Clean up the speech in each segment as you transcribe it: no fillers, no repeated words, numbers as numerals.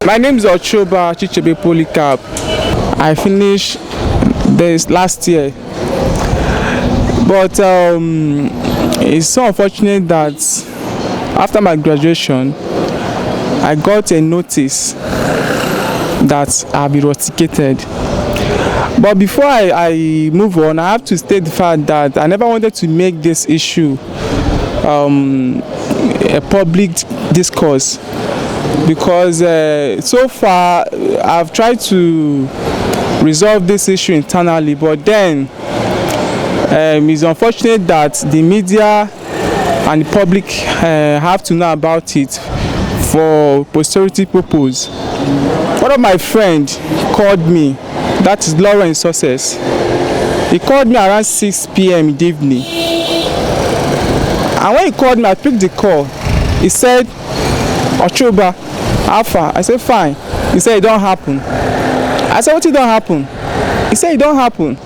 My name is Ochuba Chichebe Polycarp. I finished this last year, but it's so unfortunate that after my graduation, I got a notice that I'll be rusticated. But before I move on, I have to state the fact that I never wanted to make this issue a public discourse, because so far I've tried to resolve this issue internally, but then it's unfortunate that the media and the public have to know about it for posterity purpose. One of my friends called me, that is Lawrence Success. He called me around 6 p.m. in the evening. And when he called me, I picked the call. He said, Ochuba, how far? I said, fine. He said, it don't happen. I said, what it don't happen? He said, it don't happen.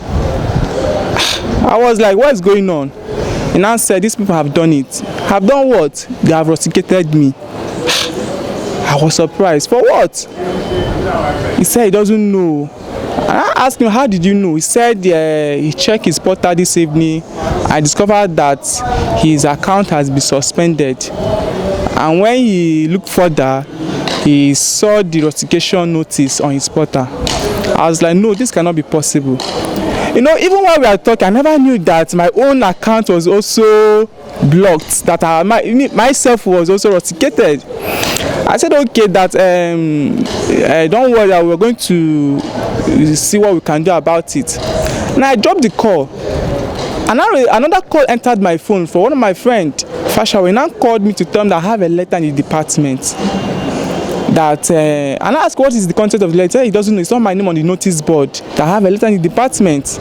I was like, what is going on? He now said, these people have done it. Have done what? They have rusticated me. I was surprised. For what? He said he doesn't know. I asked him, how did you know? He said he checked his portal this evening. I discovered that his account has been suspended. And when he looked further, he saw the rustication notice on his portal. I was like, no, this cannot be possible. You know, even while we are talking, I never knew that my own account was also blocked, that myself was also rusticated. I said, okay, that don't worry, we're going to see what we can do about it. And I dropped the call. And another call entered my phone for one of my friends, Fashawe. He now called me to tell me that I have a letter in the department. That and I asked what is the content of the letter. He doesn't know. It's not my name on the notice board. That I have a letter in the department.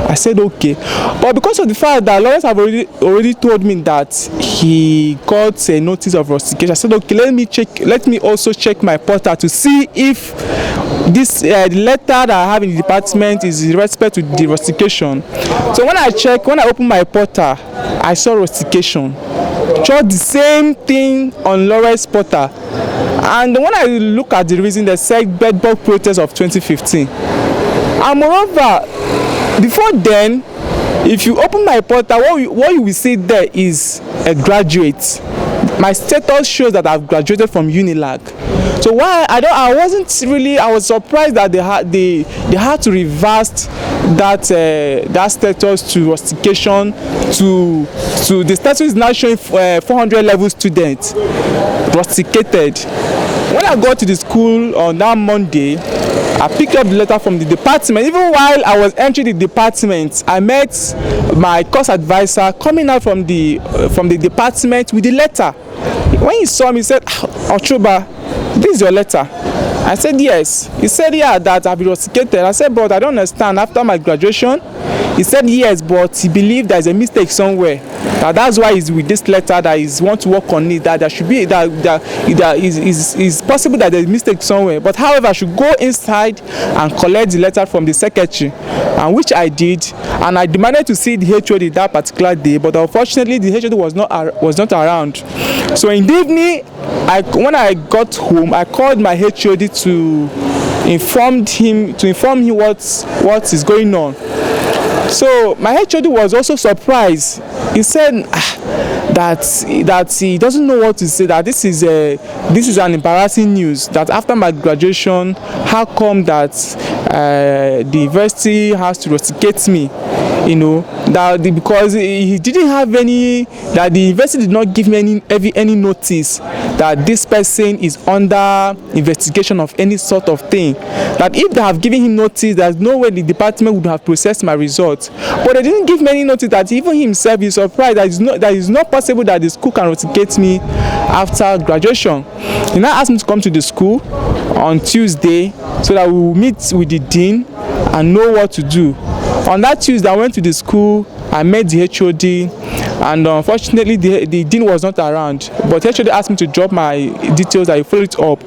I said okay, but because of the fact that Lawrence have already told me that he got a notice of rustication, I said okay, let me also check my portal to see if this the letter that I have in the department is in respect to the rustication. So when I opened my portal, I saw rustication. Just the same thing on Lawrence portal. And when I look at the reason, they said bedbug protest of 2015. And moreover, before then, if you open my portal, what you will see there is a graduate. My status shows that I've graduated from UNILAG. So why I was surprised that they had to reverse that status to rustication to the status is now showing 400 level students rusticated. When I got to the school on that Monday, I picked up the letter from the department. Even while I was entering the department, I met my course advisor coming out from the department with the letter. When he saw me, he said, Ochuba, this is your letter. I said yes. He said yeah, that I've been rusticated. I said, but I don't understand. After my graduation, he said yes, but he believed there's a mistake somewhere. That's why he's with this letter, that he wants to work on it, that there should be that is possible that there's a mistake somewhere. But however, I should go inside and collect the letter from the secretary, and which I did, and I demanded to see the HOD that particular day, but unfortunately the HOD was not around. So in the evening, when I got home, I called my HOD to inform him what is going on. So my HOD was also surprised. He said that he doesn't know what to say, that this is an embarrassing news, that after my graduation, how come that the university has to rusticate me, you know, because he didn't have that the university did not give me any notice that this person is under investigation of any sort of thing. That if they have given him notice, there's no way the department would have processed my results. But they didn't give me any notice, that even himself is surprised that it's not possible that the school can rusticate me after graduation. He now asked me to come to the school on Tuesday so that we will meet with the dean and know what to do. On that Tuesday, I went to the school, I met the HOD, and unfortunately the dean was not around. But HOD asked me to drop my details, I followed it up.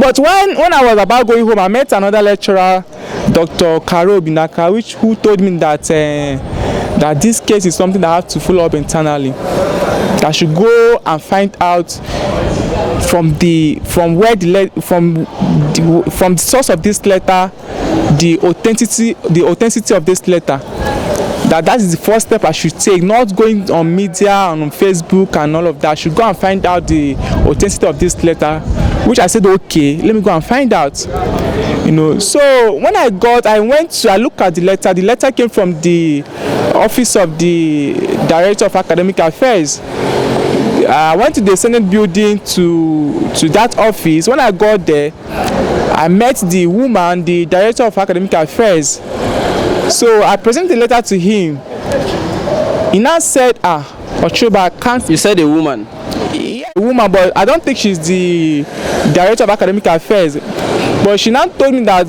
But when I was about going home, I met another lecturer, Dr. Karo Binaka, who told me that this case is something that I have to follow up internally. that I should go and find out from the source of this letter, the authenticity of this letter. That is the first step I should take, not going on media and on Facebook and all of that. I should go and find out the authenticity of this letter, which I said, okay, let me go and find out. So when I looked at the letter. The letter came from the office of the Director of Academic Affairs. I went to the Senate building to that office. When I got there, I met the woman, the Director of Academic Affairs. So I presented the letter to him. He now said, Ochuba, I can't. You said a woman? Yeah, a woman, but I don't think she's the Director of Academic Affairs. But she now told me that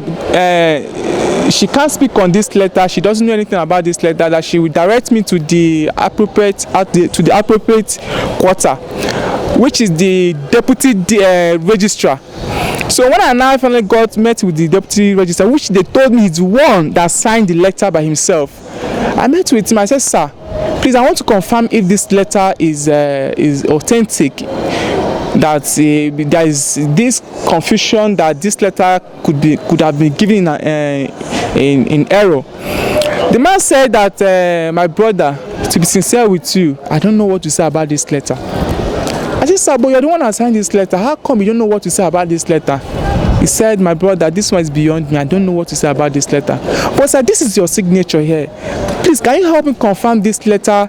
she can't speak on this letter. She doesn't know anything about this letter. That she will direct me to the appropriate quarter, which is the deputy registrar. So when I now finally met with the deputy registrar, which they told me is the one that signed the letter by himself, I met with him. I said, sir, please, I want to confirm if this letter is authentic. That there is this confusion that this letter could have been given in error. The man said that, my brother, to be sincere with you, I don't know what to say about this letter. I said, sir, but you're the one that signed this letter. How come you don't know what to say about this letter? He said, my brother, this one is beyond me. I don't know what to say about this letter. But sir, this is your signature here. Please, can you help me confirm this letter?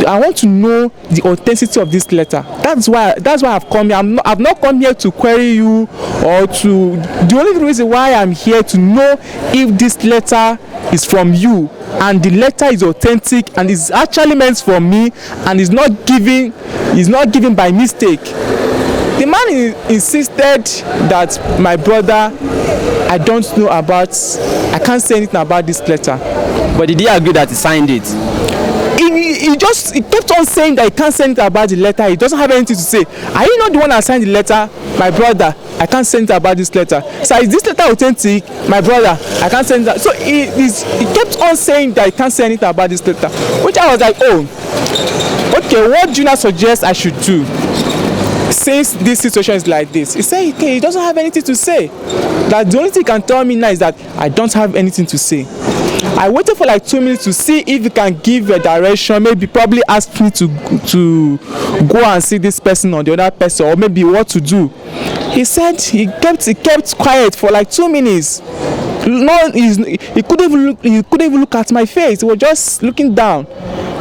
I want to know the authenticity of this letter. That's why I've come here. I've not come here to query you or to. The only reason why I'm here to know if this letter is from you and the letter is authentic and is actually meant for me and is not given by mistake. The man insisted that, my brother, I can't say anything about this letter. But did he agree that he signed it? He kept on saying that he can't say anything about the letter. He doesn't have anything to say. Are you not the one that signed the letter? My brother, I can't say anything about this letter. So is this letter authentic? My brother, I can't say anything. So he kept on saying that he can't say anything about this letter. Which I was like, oh, okay, what do you now suggest I should do? Since this situation is like this, he said, okay, he doesn't have anything to say. That the only thing he can tell me now is that I don't have anything to say. I waited for like 2 minutes to see if he can give a direction, maybe probably ask me to go and see this person or the other person, or maybe what to do. He said he kept quiet for like 2 minutes. No, he couldn't even look at my face. He was just looking down.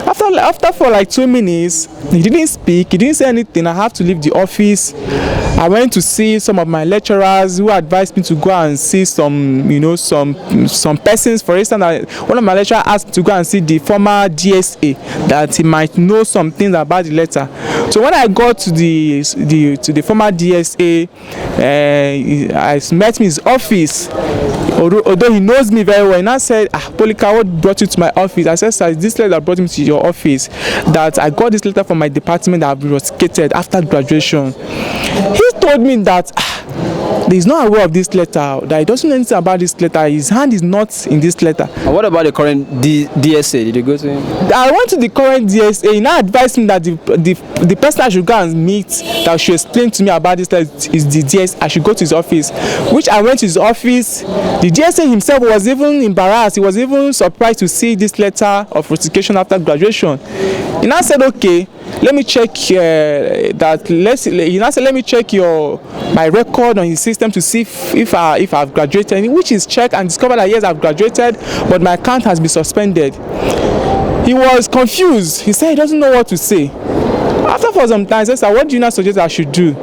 After for like 2 minutes, he didn't speak. He didn't say anything. I have to leave the office. I went to see some of my lecturers who advised me to go and see some persons. For instance, one of my lecturers asked me to go and see the former DSA, that he might know some things about the letter. So when I got to the former DSA, I met him in his office. Although he knows me very well, and I said, Polycarp, what brought you to my office? I said, sir, it's this letter that brought me to your office. That I got this letter from my department that I've been rusticated after graduation. He told me that he's not aware of this letter, that he doesn't know anything about this letter. His hand is not in this letter. And what about the current DSA? Did you go to him? I went to the current DSA. He now advised me that the person I should go and meet, that should explain to me about this letter, is the DSA. I should go to his office, which I went to his office. The DSA himself was even embarrassed. He was even surprised to see this letter of rustication after graduation. He now said, okay, let me check let me check my record on his system to see if I've graduated, which is checked and discovered that yes, I've graduated, but my account has been suspended. He was confused. He said he doesn't know what to say. After for some time, he said, sir, what do you now suggest I should do?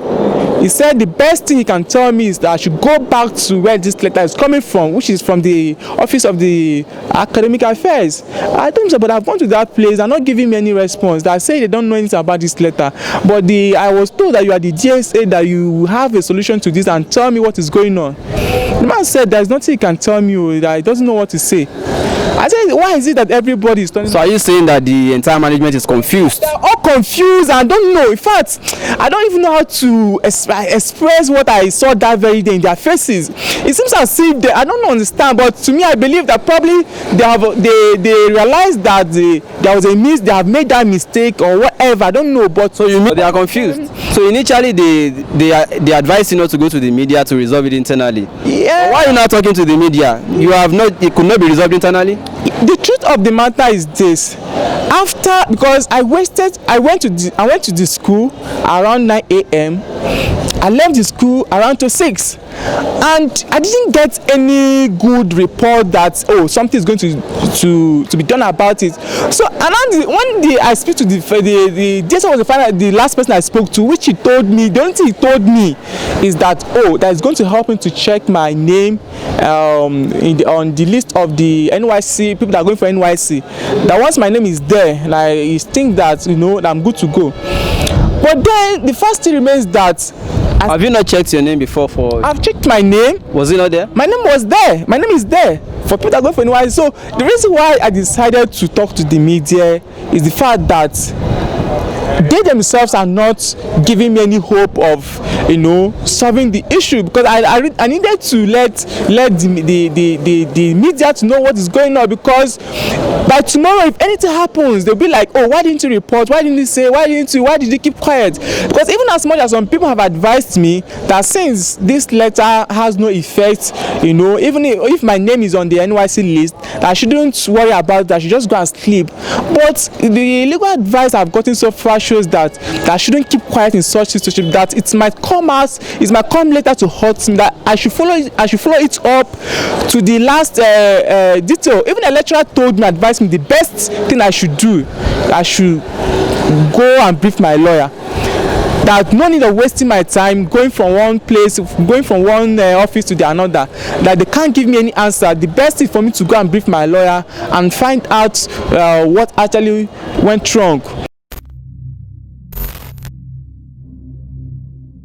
He said the best thing he can tell me is that I should go back to where this letter is coming from, which is from the office of the academic affairs. I told him, but I've gone to that place. They're not giving me any response. They say they don't know anything about this letter. But I was told that you are the DSA, that you have a solution to this and tell me what is going on. The man said there's nothing he can tell me, that he doesn't know what to say. I said, why is it that everybody is turning? So are you saying that the entire management is confused? They're all confused and I don't know. In fact, I don't even know how to express what I saw that very day in their faces. It seems as if I don't understand, but to me, I believe that probably they realized that there was a they have made that mistake or whatever. I don't know, but so you mean they are confused. So initially they advised you not to go to the media to resolve it internally. Yeah. But why are you not talking to the media? It could not be resolved internally. The truth of the matter is this: because I went to the school around 9 a.m. I left the school around 6, and I didn't get any good report that something is going to be done about it. So when I speak to the Jason was the last person I spoke to, which he told me, the only thing he told me is that that is going to help him to check my name on the list of the NYC people that are going for NYC. That once my name is there, like he think that that I'm good to go. But then the first thing remains that. Have you not checked your name before? I've checked my name. Was it not there? My name was there. My name is there for people that go for NYC. So the reason why I decided to talk to the media is the fact that they themselves are not giving me any hope of solving the issue, because I needed to let the media to know what is going on, because by tomorrow if anything happens they'll be like, why didn't you report, why didn't you say, why did you keep quiet? Because even as much as some people have advised me that since this letter has no effect, even if my name is on the NYC list, that I shouldn't worry about that, I should just go and sleep. But the legal advice I've gotten so far shows that I shouldn't keep quiet in such situation, that it might come later to hurt me, that I should follow it up to the last detail. Even a lecturer advised me the best thing I should do, I should go and brief my lawyer. That no need of wasting my time going from one office to the another, that they can't give me any answer. The best thing for me to go and brief my lawyer and find out what actually went wrong.